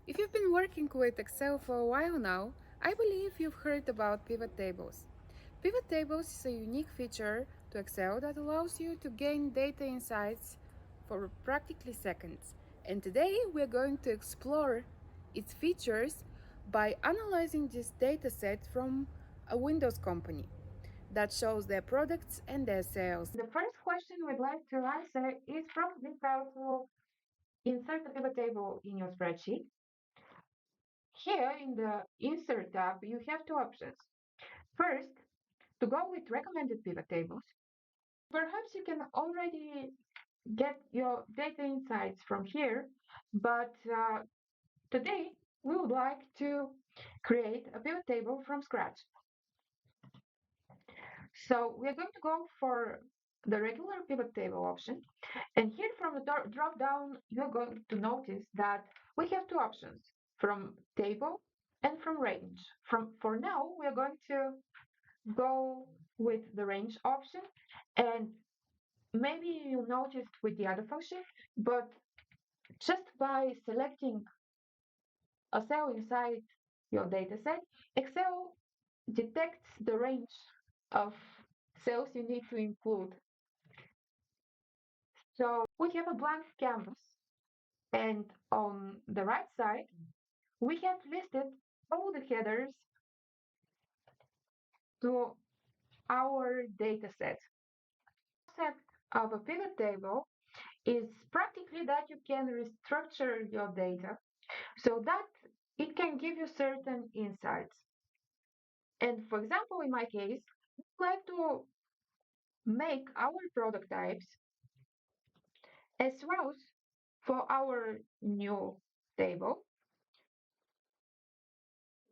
If you've been working with Excel for a while now, I believe you've heard about pivot tables. Pivot tables is a unique feature to Excel that allows you to gain data insights for practically seconds. And today we're going to explore its features by analyzing this data set from a Windows company that shows their products and their sales. The first question we'd like to answer is probably how to insert a pivot table in your spreadsheet. Here in the Insert tab, you have two options. First, to go with recommended pivot tables. Perhaps you can already get your data insights from here, but today we would like to create a pivot table from scratch. So we're going to go for the regular pivot table option. And here from the drop down, you're going to notice that we have two options from table and from range. For now, we are going to go with the range option, and maybe you noticed with the other function, but just by selecting a cell inside your dataset, Excel detects the range of cells you need to include. So we have a blank canvas, and on the right side, we have listed all the headers to our dataset. Set of a pivot table is practically that you can restructure your data so that it can give you certain insights. And for example, in my case, I'd like to make our product types as rows for our new table.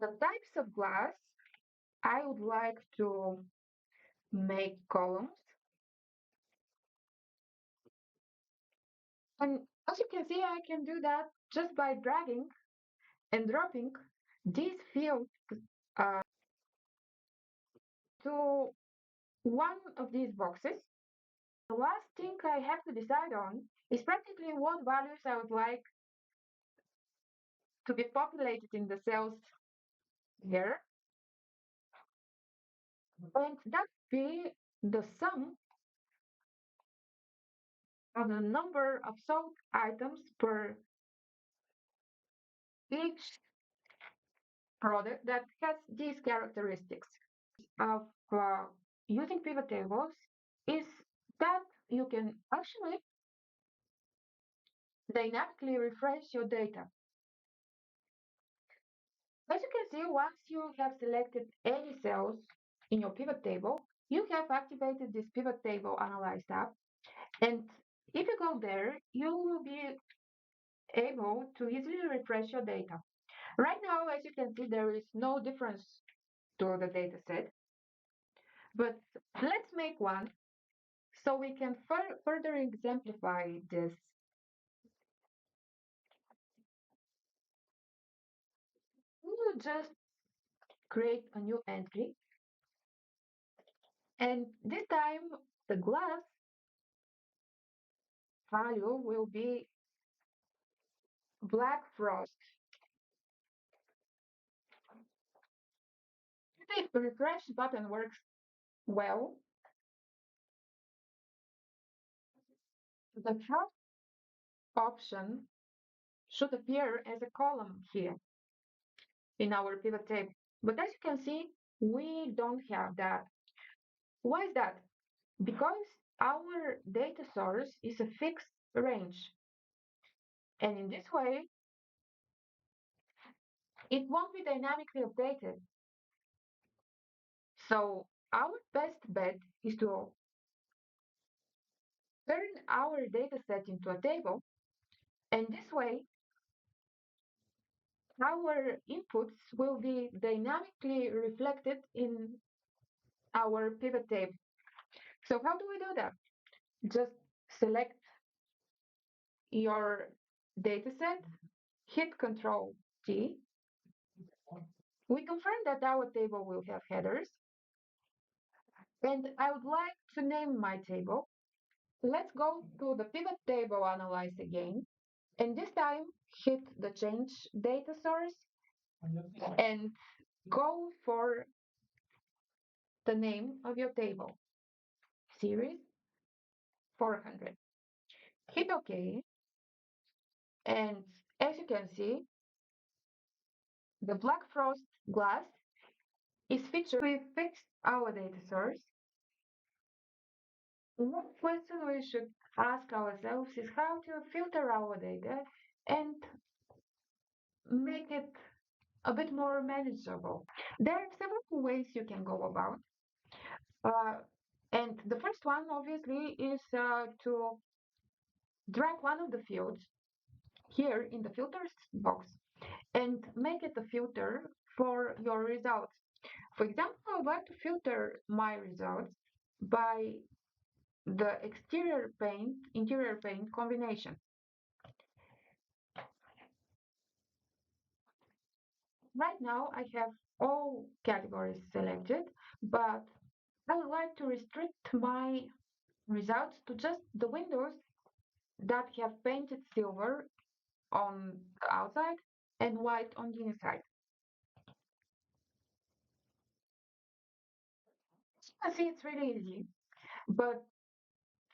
The types of glass, I would like to make columns. And as you can see, I can do that just by dragging and dropping these fields uh, to one of these boxes. The last thing I have to decide on is practically what values I would like to be populated in the cells here. And that would be the sum of the number of sold items per each product that has these characteristics of using pivot tables is that you can actually dynamically refresh your data. As you can see, once you have selected any cells in your pivot table, you have activated this pivot table analyze tab. And if you go there, you will be able to easily refresh your data. Right now, as you can see, there is no difference to the data set, but let's make one so we can further exemplify this. We will just create a new entry, and this time the glass value will be black frost. If the refresh button works well, the frost option should appear as a column here in our pivot table. But as you can see, we don't have that. Why is that? Because our data source is a fixed range. And in this way, it won't be dynamically updated. So our best bet is to turn our data set into a table. And this way, our inputs will be dynamically reflected in our pivot table. So how do we do that? Just select your dataset, hit Control T. We confirm that our table will have headers, and I would like to name my table. Let's go to the pivot table analyze again, And this time, hit the change data source and go for the name of your table, series 400. Hit OK, and as you can see, the black frost glass is featured. We fixed our data source. One question we should ask ourselves is how to filter our data and make it a bit more manageable. There are several ways you can go about. Uh, and the first one, obviously, is to drag one of the fields here in the filters box and make it a filter for your results. For example, I would like to filter my results by the exterior paint, interior paint combination. Right now, I have all categories selected, but I would like to restrict my results to just the windows that have painted silver on the outside and white on the inside. I see it's really easy, but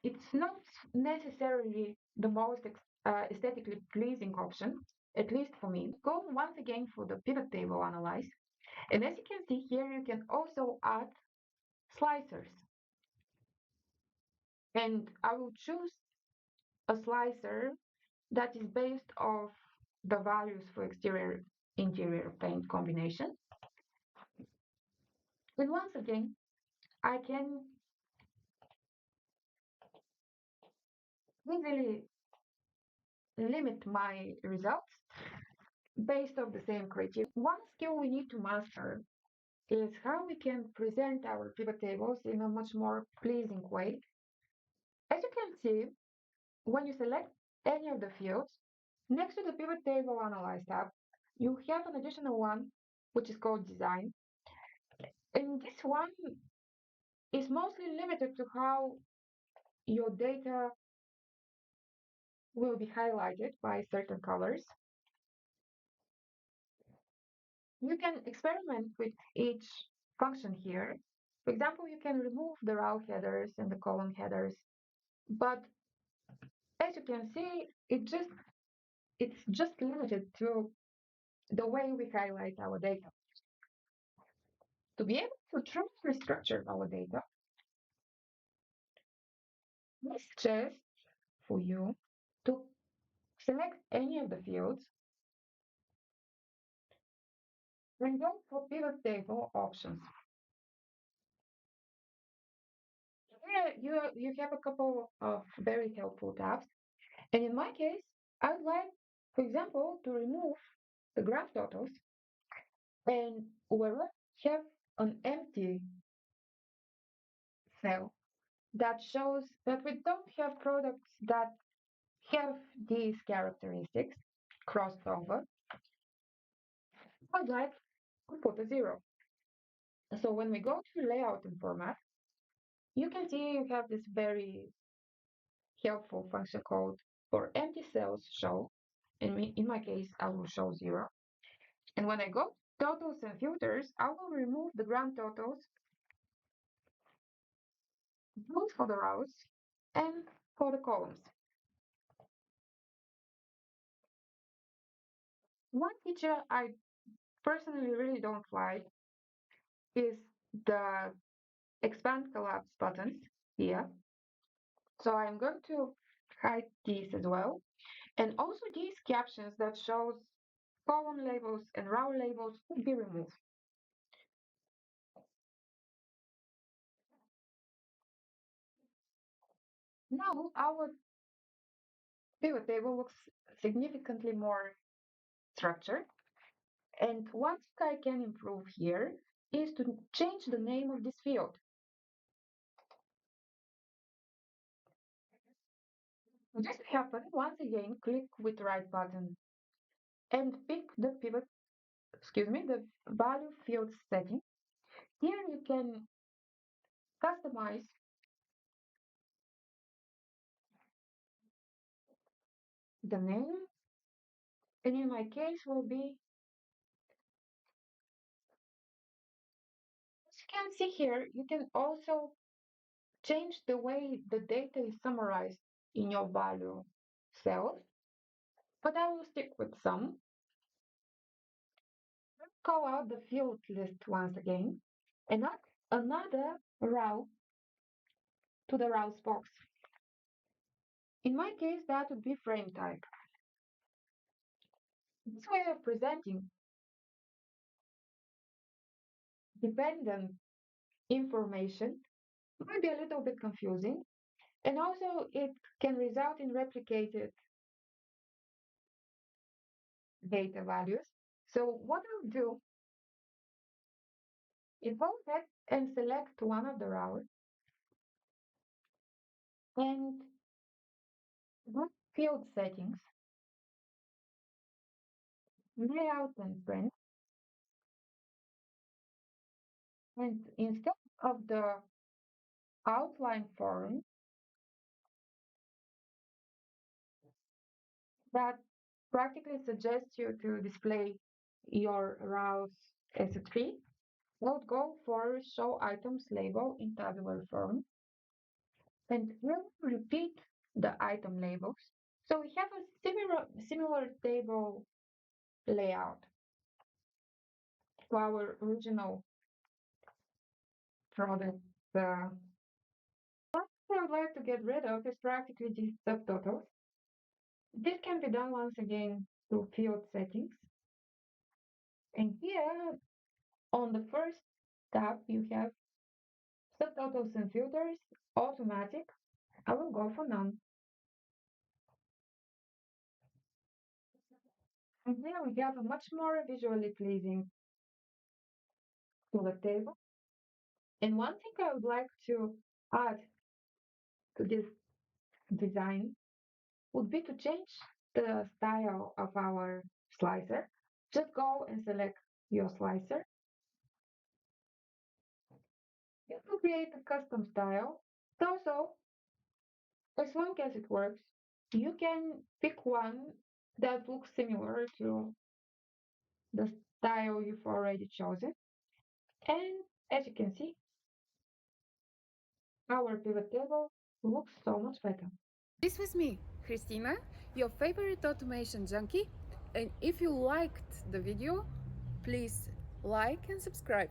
it's not necessarily the most aesthetically pleasing option, at least for me. Go once again for the pivot table analyze. And as you can see here, you can also add slicers. And I will choose a slicer that is based off the values for exterior interior paint combination. And once again, I can easily limit my results based off the same criteria. One skill we need to master is how we can present our pivot tables in a much more pleasing way. As you can see, when you select any of the fields, next to the pivot table analyze tab, you have an additional one which is called design. And this one is mostly limited to how your data will be highlighted by certain colors. You can experiment with each function here. For example, you can remove the row headers and the column headers, but as you can see, it's just limited to the way we highlight our data. To be able to truly restructure our data, we suggest for you to select any of the fields and go for pivot table options. Here you have a couple of very helpful tabs. And in my case, I would like, for example, to remove the graph totals and wherever have an empty cell that shows that we don't have products that have these characteristics crossed over, I'd like to put a zero. So when we go to layout and format, you can see you have this very helpful function called for empty cells show. In my case, I will show zero. And when I go totals and filters, I will remove the grand totals both for the rows and for the columns. One feature I personally really don't like is the expand collapse buttons here. So I'm going to hide these as well. And also these captions that shows column labels and row labels will be removed. Now our pivot table looks significantly more structured. And one thing I can improve here is to change the name of this field. This to happen, once again, click with the right button and pick the the value field setting. Here you can customize the name And in my case will be, as you can see here, you can also change the way the data is summarized in your value cells, but I will stick with some. Call out the field list once again and add another row to the rows box. In my case, that would be frame type. This way of presenting dependent information might be a little bit confusing, and also it can result in replicated data values. So what I'll do is go ahead and select one of the rows and go field settings, layout and print, and instead of the outline form that practically suggests you to display your rows as a tree, we'll go for show items label in tabular form, and we'll repeat the item labels. So we have a similar table layout to our original product. What I would like to get rid of is practically these subtotals. This can be done once again through field settings. And here on the first tab, you have subtotals and filters, automatic. I will go for none. And here we have a much more visually pleasing pivot table. And one thing I would like to add to this design would be to change the style of our slicer. Just go and select your slicer. You can create a custom style. Also, as long as it works, you can pick one that looks similar to the style you've already chosen. And as you can see, our pivot table looks so much better. This was me, Christina, your favorite automation junkie. And if you liked the video, please like and subscribe.